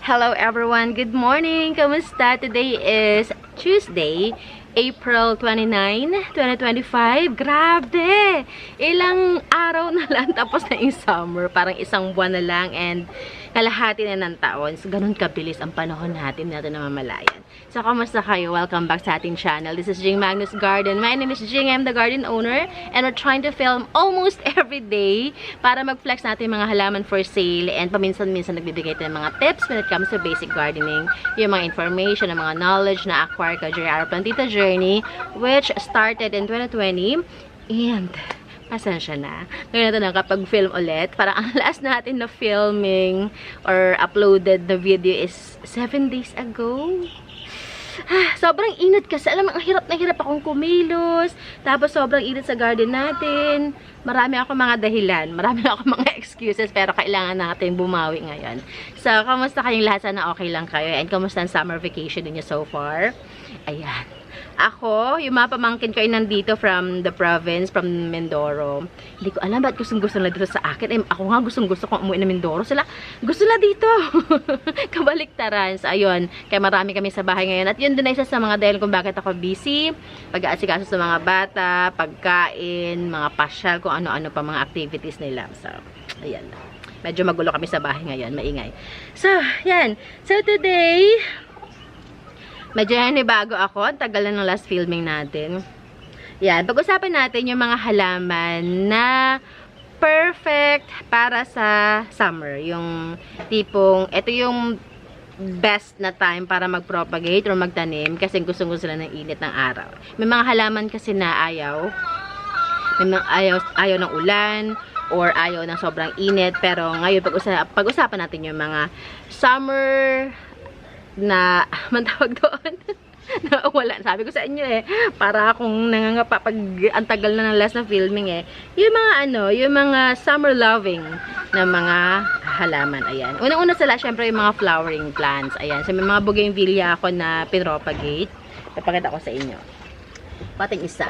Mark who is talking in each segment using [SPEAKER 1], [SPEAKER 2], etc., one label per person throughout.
[SPEAKER 1] Hello everyone, good morning! Kamusta? Today is Tuesday, April 29, 2025. Grabe! Ilang araw na lang tapos na yung summer. Parang isang buwan na lang and kalahati na ng taon. So, ganun kabilis ang panahon natin namamalayan. So, kamusta kayo? Welcome back sa ating channel. This is Jing Magnus Garden. My name is Jing. I'm the garden owner and we're trying to film almost every day para mag-flex natin mga halaman for sale and paminsan-minsan nagbibigay tayo ng mga tips when it comes to basic gardening. Yung mga information, mga knowledge na acquire ka during our plantita journey which started in 2020 and pasensya na. Ngayon natin nakapag-film ulit. Parang ang last natin na filming or uploaded na video is 7 days ago. Sobrang init kasi. Alam mo, ang hirap na hirap akong kumilos. Tapos sobrang init sa garden natin. Marami ako mga dahilan. Marami ako mga excuses. Pero kailangan natin bumawi ngayon. So, kamusta kayong lahat? Sana okay lang kayo. And kamusta ang summer vacation niyo so far? Ayan. Ako, yung mga pamangkin ko ay nandito from the province, from Mindoro. Hindi ko alam ba't gustong-gusto nila dito sa akin. Ako nga gustong-gusto kong umuwi na Mindoro. Sila, gusto nila dito. Kabaliktaran. So, ayun. Kaya marami kami sa bahay ngayon. At yun din ay isa sa mga dahil kung bakit ako busy. Pag-aasikaso sa mga bata, pagkain, mga pasyal, kung ano-ano pa mga activities nila. So, ayan. Medyo magulo kami sa bahay ngayon. Maingay. So, yan. So, today, medyo bago ako. Ang tagal na ng last filming natin. Yan. Pag-usapan natin yung mga halaman na perfect para sa summer. Yung tipong, ito yung best na time para mag-propagate or magtanim kasi gusto-gusto sila ng init ng araw. May mga halaman kasi na ayaw. May mga ayaw ng ulan or ayaw ng sobrang init. Pero ngayon, pag-usapan natin yung mga summer na matawag doon na wala. Sabi ko sa inyo para akong nangangapa pag ang tagal na ng last na filming yung mga yung mga summer loving na mga halaman. Ayan. Unang-una sila, syempre yung mga flowering plants. Ayan. So, may mga bougainvillea ako na pinropagate. Papakita ko sa inyo. Pating isa.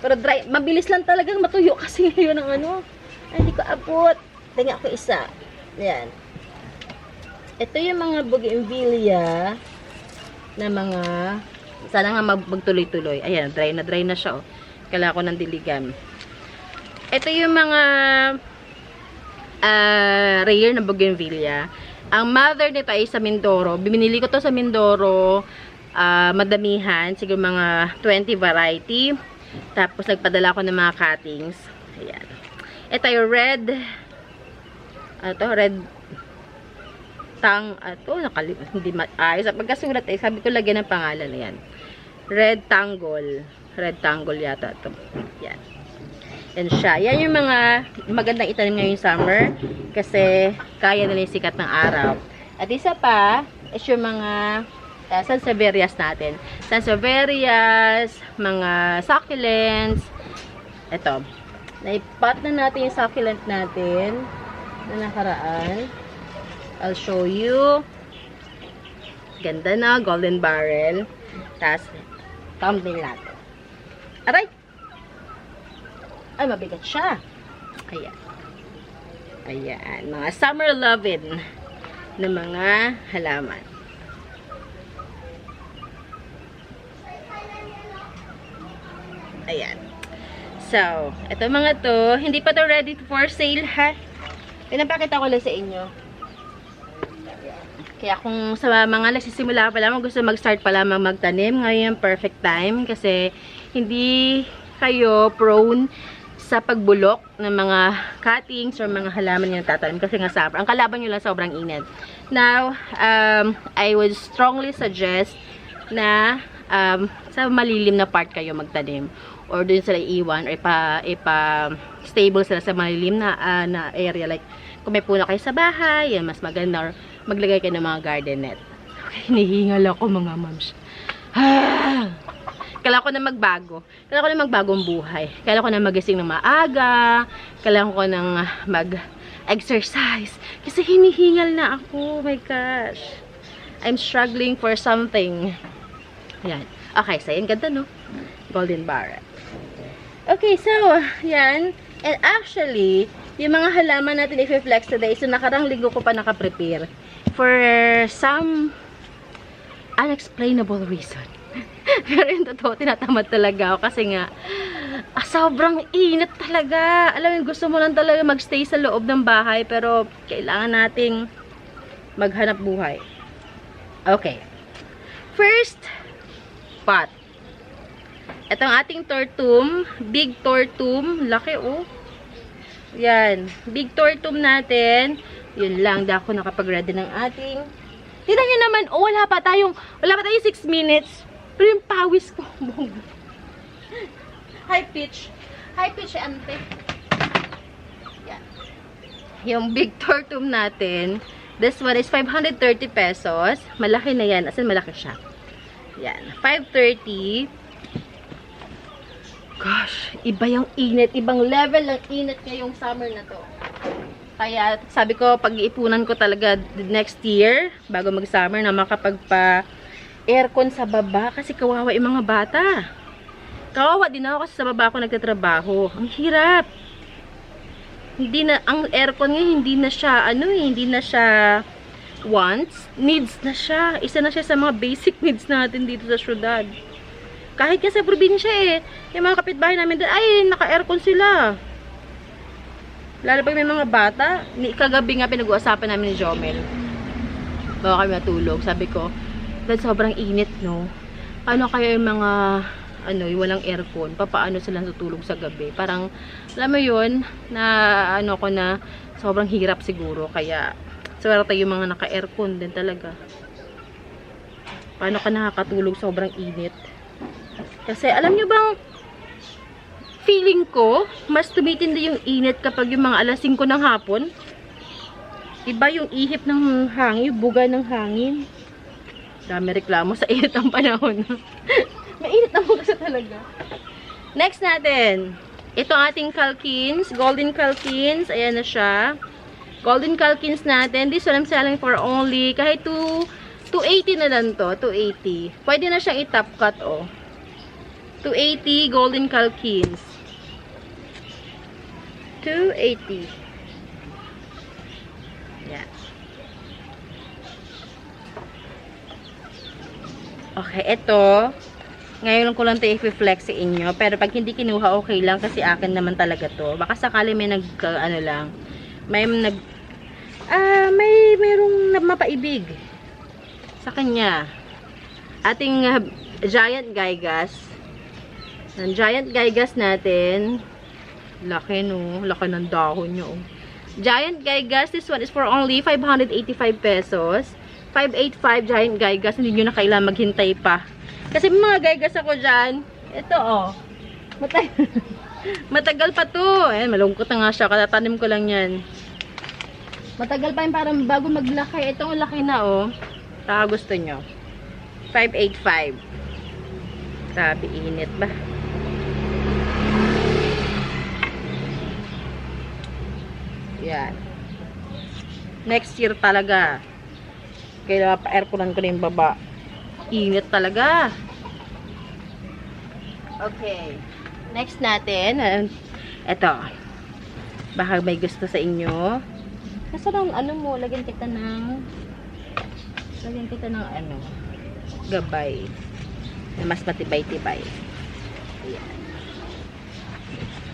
[SPEAKER 1] Pero dry, mabilis lang talagang matuyo kasi ngayon ang ay, hindi ko abot. Tingnan ako isa. Ayan. Ito yung mga bougainvillea na mga sana nga magtuloy-tuloy. Ayan, dry na siya. Kailangan ko ng diligan. Ito yung mga rare na bougainvillea. Ang mother nito ay sa Mindoro. Binili ko to sa Mindoro. Madamihan. Siguro mga 20 variety. Tapos nagpadala ko ng mga cuttings. Ayan. Ito yung red. Red hindi maayos. Pagkasulat sabi ko lagyan ng pangalan na yan. Red tangle. Red tangle yata ito. Yan. Yan siya. Yan yung mga magandang itanim ngayong summer kasi kaya nila yung sikat ng araw. At isa pa is yung mga sansevierias natin. Sansevierias, mga succulents. Ito. Naipat na natin yung succulent natin na nakaraan. I'll show you. Ganda na, golden barrel. Tapos, thumbnail natin. Aray! Ay, mabigat siya. Ayan. Ayan. Mga summer loving na mga halaman. Ayan. So, ito mga to, hindi pa to ready for sale ha. Pinapakita ko lang sa inyo. Kaya kung sa mga nagsisimula pa lamang, gusto mag-start pa lamang magtanim, ngayon perfect time kasi hindi kayo prone sa pagbulok ng mga cuttings or mga halaman yung tatanim kasi nga ang kalaban nyo lang sobrang init. Now, I would strongly suggest na sa malilim na part kayo magtanim or dun sila iwan or ipa-stable sila sa malilim na area like kung may puno kayo sa bahay, yan mas maganda or maglagay kayo ng mga garden net. Okay, hinihingal ako mga moms. Kailangan ko na magbago. Kailangan ko na magbagong buhay. Kailangan ko na magising ng maaga. Kailangan ko na mag-exercise. Kasi hinihingal na ako. Oh my gosh. I'm struggling for something. Yan. Okay, so yan. Ganda, no? Golden barrel. Okay, so, yan. And actually, yung mga halaman natin i-flex today, so nakarang linggo ko pa nakaprepare For some unexplainable reason. Pero yung totoo, tinatamad talaga ako kasi nga, sobrang init talaga. Alam mo, gusto mo lang talaga magstay sa loob ng bahay, pero kailangan nating maghanap buhay. Okay. First pot. Ito ang ating tortum. Big tortum. Laki, oh. Yan. Big tortum natin. Yun lang. Dako nakapag-ready ng ating. Tignan nyo naman, oh, wala pa tayong 6 minutes. Pero yung pawis ko. High pitch. High pitch, ante. Yan. Yung big tortum natin. This one is 530 pesos. Malaki na yan. As in, malaki siya. Yan. 530. Gosh, iba yung init. Ibang level ng init ngayong summer na to. Kaya, sabi ko, pag-iipunan ko talaga next year, bago mag-summer, na makapagpa-aircon sa baba. Kasi kawawa yung mga bata. Kawawa din ako kasi sa baba ako nagtatrabaho. Ang hirap. Hindi na, ang aircon ngayon, hindi na siya, hindi na siya wants. Needs na siya. Isa na siya sa mga basic needs natin dito sa syudad. Kahit nga sa probinsya yung mga kapitbahay namin doon, ay, naka-aircon sila. Lalo pag may mga bata, kagabi nga pinag-uusapan namin ni Jomel. Bago kami matulog. Sabi ko, dahil sobrang init, no? Ano kaya yung mga, yung walang aircon? Papaano sila tutulog sa gabi? Parang, alam mo yun, na, na, sobrang hirap siguro. Kaya, swerte yung mga naka-aircon din talaga. Paano ka nakakatulog sobrang init? Kasi, alam nyo bang, feeling ko, mas tumitindi yung init kapag yung mga alas 5 ng hapon. Iba yung ihip ng hangin, yung buga ng hangin. Dami reklamo sa init ang panahon. Mainit na buga talaga. Next natin. Ito ating Calkins, Golden Calkins. Ayan na siya. Golden Calkins natin. This one I'm selling for only, kahit 280 na lang to. 280. Pwede na siyang i-top cut, oh. 280 Golden Calkins. 280. Yeah. Okay, ito. Ngayon ko lang ito i-flex sa inyo. Pero pag hindi kinuha, okay lang. Kasi akin naman talaga to. Baka sakali may lang. Mayroong mapaibig sa kanya. Ating giant guygas. Ang giant guygas natin. Laki, no? Laki ng dahon nyo. Giant guygas. This one is for only 585 pesos. 585 giant guygas. Hindi nyo na kailangan maghintay pa. Kasi mga guygas ako dyan. Ito, oh. Matagal pa to. Malungkot na nga siya. Katatanim ko lang yan. Matagal pa yun parang bago maglaki. Ito, laki na, oh. Saka gusto nyo. 585. Sabi, init ba? Yan. Next year talaga. Kaya pa-airconan ko na yung baba. Init talaga. Okay. Next natin. Ito. Baka may gusto sa inyo. Kasi mo, lagyan kita ng gabay. Na mas matibay-tibay. Ayan.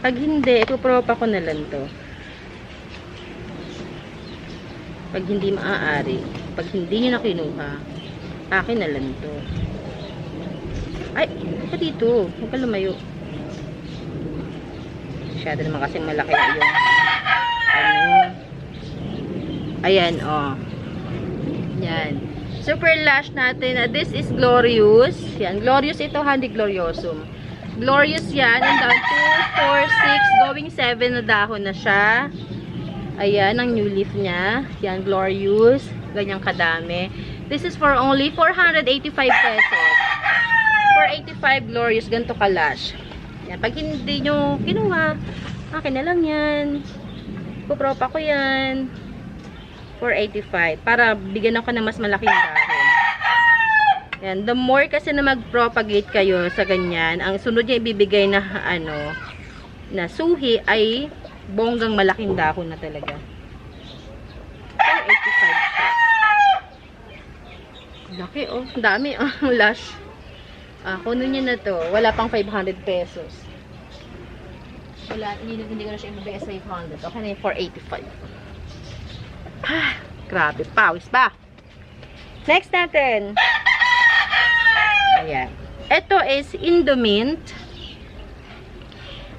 [SPEAKER 1] Pag hindi, ipopropa ko na lang to. Pag hindi maaari, pag hindi nyo na kinuha, akin na lang to. Ay, ka dito. Huwag ka lumayo. Masyado naman kasi malaki na yung ayan, oh. Yan. Super lash natin. This is Glorious. Yan. Glorious ito, Handy Gloriosum. Glorious yan. And down 2, 4, 6, going 7 na dahon na siya. Ayan, ang new leaf niya. Yan, Glorious. Ganyang kadami. This is for only 485 pesos. 485 Glorious. Ganito ka-lash. Yan, pag hindi nyo kinuha, akin na lang yan. Pupropa ko yan. 485. Para bigyan ako ng mas malaking dahon. Yan. The more kasi na mag-propagate kayo sa ganyan, ang sunod niya ibibigay na, na suhi ay bonggang malaking dahon na talaga. 485 siya. Laki, oh. Ang dami, oh. Lush. Kuno niya na to. Wala pang 500 pesos. Wala, hindi ko na siya ibibigay sa 500. Okay na yung 485. Grabe, pawis ba? Next natin. Ayan. Ito is Indomint.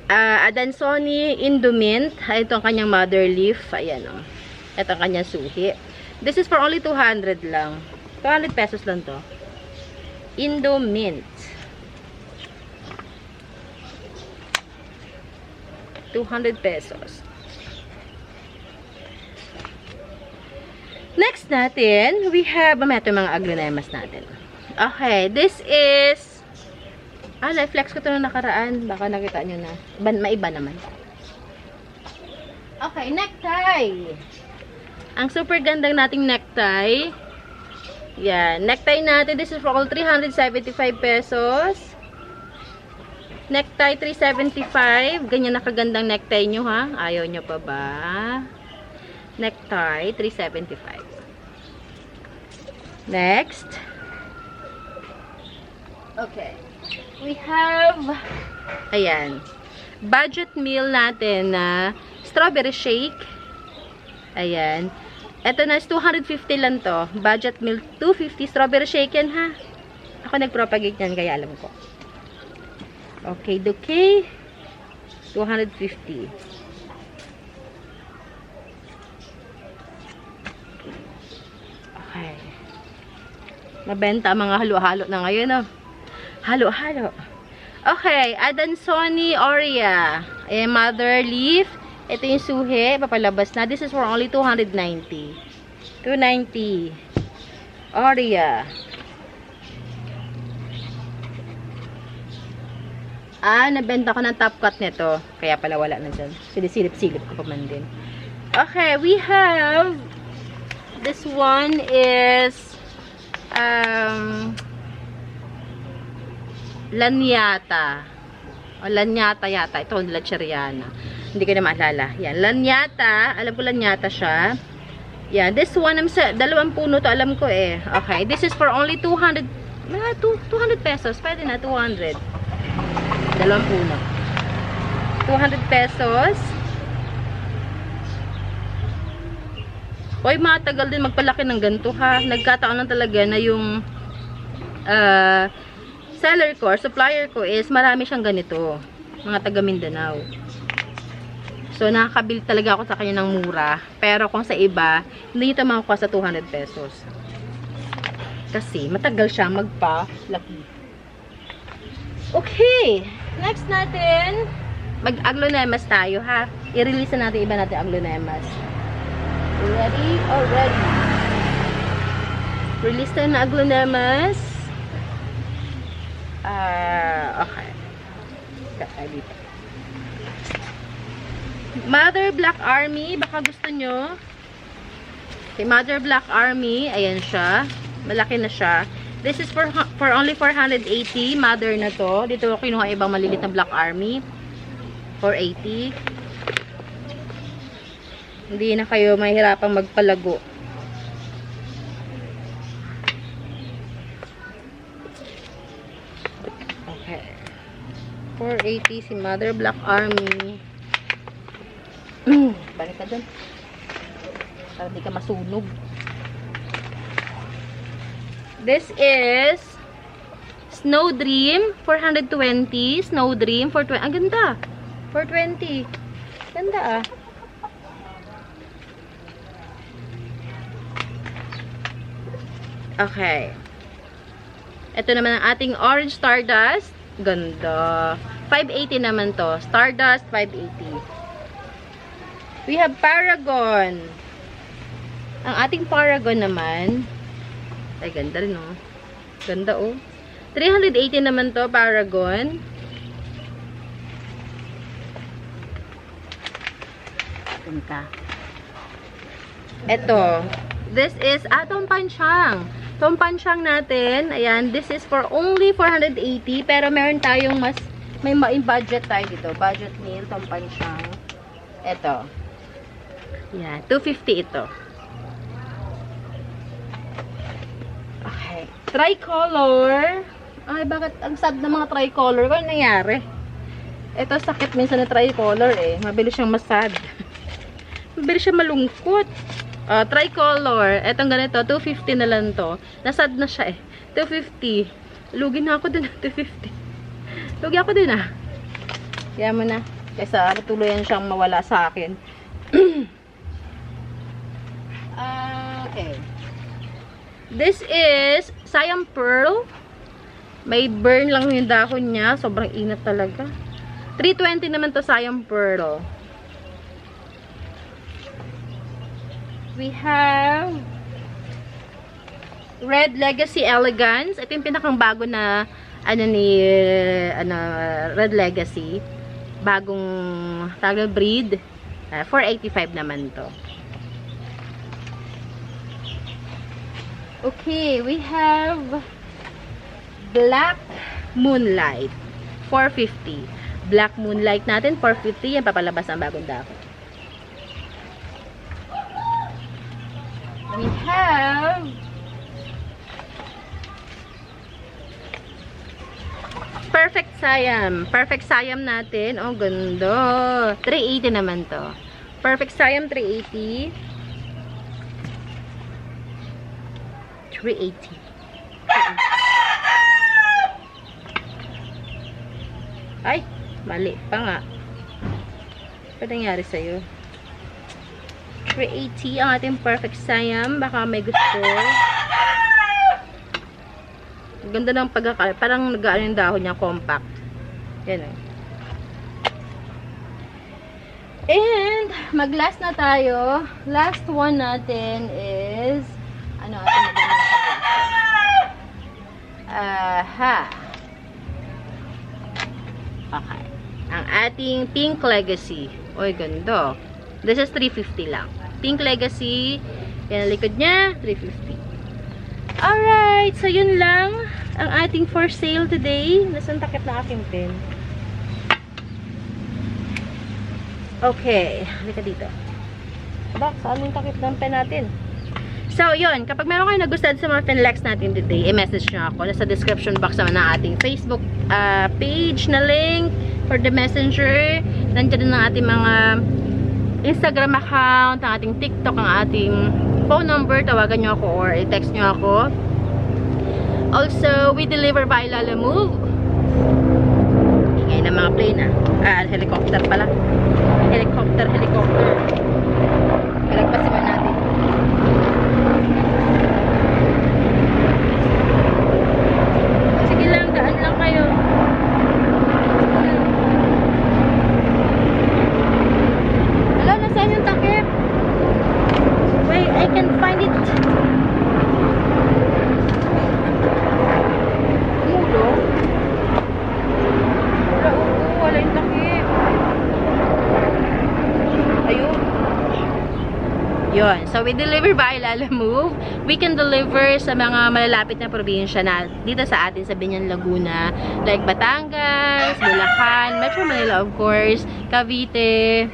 [SPEAKER 1] Adansonii Indomint. Ito ang kanyang mother leaf. Ayan, oh. Ito ang kanyang suhi. This is for only 200 lang. 200 pesos lang to. Indomint. 200 pesos. Next natin, we have, ito mga aglonemas natin. Okay, this is, na-flex ko ito na nakaraan. Baka nakita nyo na. Maiba naman. Okay, necktie. Ang super gandang nating necktie. Yan, necktie natin. This is for all 375 pesos. Necktie 375. Ganyan nakagandang necktie nyo, ha? Ayaw nyo pa ba? Necktie 375. Next. Okay. We have, ayan, budget meal natin na strawberry shake. Ayan. Ito na is 250 lang to. Budget meal 250. Strawberry shake yan, ha? Ako nagpropagate yan, kaya alam ko. Okay, okay. 250. Okay. Mabenta ang mga halo-halo na ngayon, oh. Halo-halo. Okay, Adansonii Aurea. Ayan, mother leaf. Ito yung suhi. Papalabas na. This is for only 290. 290. Aurea. Nabenta ko ng top cut nito. Kaya pala wala na dyan. Silisilip-silip ko pa man din. Okay, we have this one is lanyata. O lanyata yata. Ito, lacheriana. Hindi ko na maalala. Yan, lanyata. Alam ko lanyata siya. Yan, this one, dalawang puno to alam ko eh. Okay, this is for only 200 pesos. Pwede na, 200. Dalawang puno. 200 pesos. Hoy, matagal din magpalaki ng ganito, ha. Nagkataon lang talaga na yung seller ko, supplier ko is marami siyang ganito. Mga taga Mindanao. So, nakakabili talaga ako sa kanya ng mura. Pero kung sa iba, hindi ito makukuha sa 200 pesos. Kasi, matagal siya magpa-laki. Okay. Next natin, mag-aglonemas tayo, ha. I-release na natin iba natin aglonemas. Ready? Already. Release tayo na aglonemas. Okay. Dito. Mother Black Army, baka gusto nyo. Okay, Mother Black Army, ayan siya. Malaki na siya. This is for only 480. Mother na to. Dito ako kinuha ibang malilit na Black Army. 480. Hindi na kayo mahirapang magpalago. Okay. 480 si Mother Black Army. Balik ka dun. Para di ka masunog. This is Snow Dream 420. Snow Dream 420. Ang ganda. 420. Ganda ah. Okay. Ito naman ang ating Orange Stardust. Ganda. 580 naman to. Stardust 580. We have Paragon. Ang ating Paragon naman. Ay, ganda rin, oh. Ganda, oh. 380 naman to, Paragon. Ganda. Ito. This is, Tompansyang. Tompansyang natin. Ayan, this is for only 480. Pero meron tayong may budget tayo dito. Budget meal, Tompansyang. Ito. Yan, 250 ito. Okay. Tricolor. Ay, bakit ang sad ng mga tricolor? Ano nangyari? Ito, sakit minsan na tricolor eh. Mabilis siyang masad. Mabilis siyang malungkot. Tricolor. Etong ganito, 250 na lang to. Nasad na siya eh. 250. Lugi na ako dun. 250. Lugi ako dun ah. Kaya mo na. Kaysa tuluyan siyang mawala sa akin. Okay. This is Siam Pearl. May burn lang yung dahon niya. Sobrang inat talaga. 320 naman to Siam Pearl. We have Red Legacy Elegance. Ito yung pinakang bago na Red Legacy. Bagong tawag breed. 485 naman to. Okay, we have Black Moonlight. 450. Black Moonlight natin, 450. Yan, papalabas ang bagong dahon. We have Perfect Siam. Perfect Siam natin. Oh, ganda. 380 naman to. Perfect Siam, 380. 380. Ay, mali pa nga. Ano nangyari sa'yo? 380 ang ating Perfect Siam. Baka may gusto. Ganda ng pagkakal. Parang nag-ano yung dahon niya, compact. Yan eh. And, mag-last na tayo. Last one natin is, ano ating magandang aha. Okay. Ang ating Pink Legacy. Oy, ganda. This is 350 lang. Pink Legacy. Yan ang likod niya. 350. Alright. So, yun lang ang ating for sale today. Nasaan takip na aking pen? Okay. Halika dito. Bak, saan yung takip ng pen natin? So, yun. Kapag meron kayo nagustuhan sa mga Finlex natin today, i-message nyo ako. Nasa description box naman ng ating Facebook page na link for the messenger. Nandiyan din ang ating mga Instagram account, ang ating TikTok, ang ating phone number. Tawagan nyo ako or i-text nyo ako. Also, we deliver by Lalamove. Ingay ng mga plane helicopter pala. Helicopter. Kalagpasin mo natin. Sige lang, daan lang kayo. Hello, nasaan yung takip? Wait, I can find it. Mulo? Wala yung takip. Ayun. Yun. So, we deliver by Lalamove. We can deliver sa mga malalapit na probinsya na dito sa atin sa Binyan, Laguna. Like Batangas, Bulacan, Metro Manila of course, Cavite,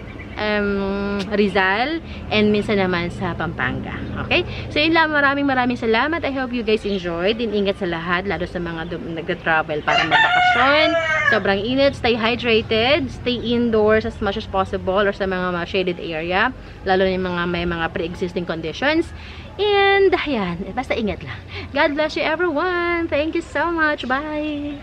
[SPEAKER 1] Rizal, and minsan naman sa Pampanga. Okay? So, yun lang. Maraming salamat. I hope you guys enjoyed. Ingat sa lahat, lalo sa mga nag-travel para magbakasyon. Sobrang init. Stay hydrated. Stay indoors as much as possible or sa mga shaded area. Lalo na yung may mga pre-existing conditions. And, ayan. Basta ingat lang. God bless you everyone. Thank you so much. Bye!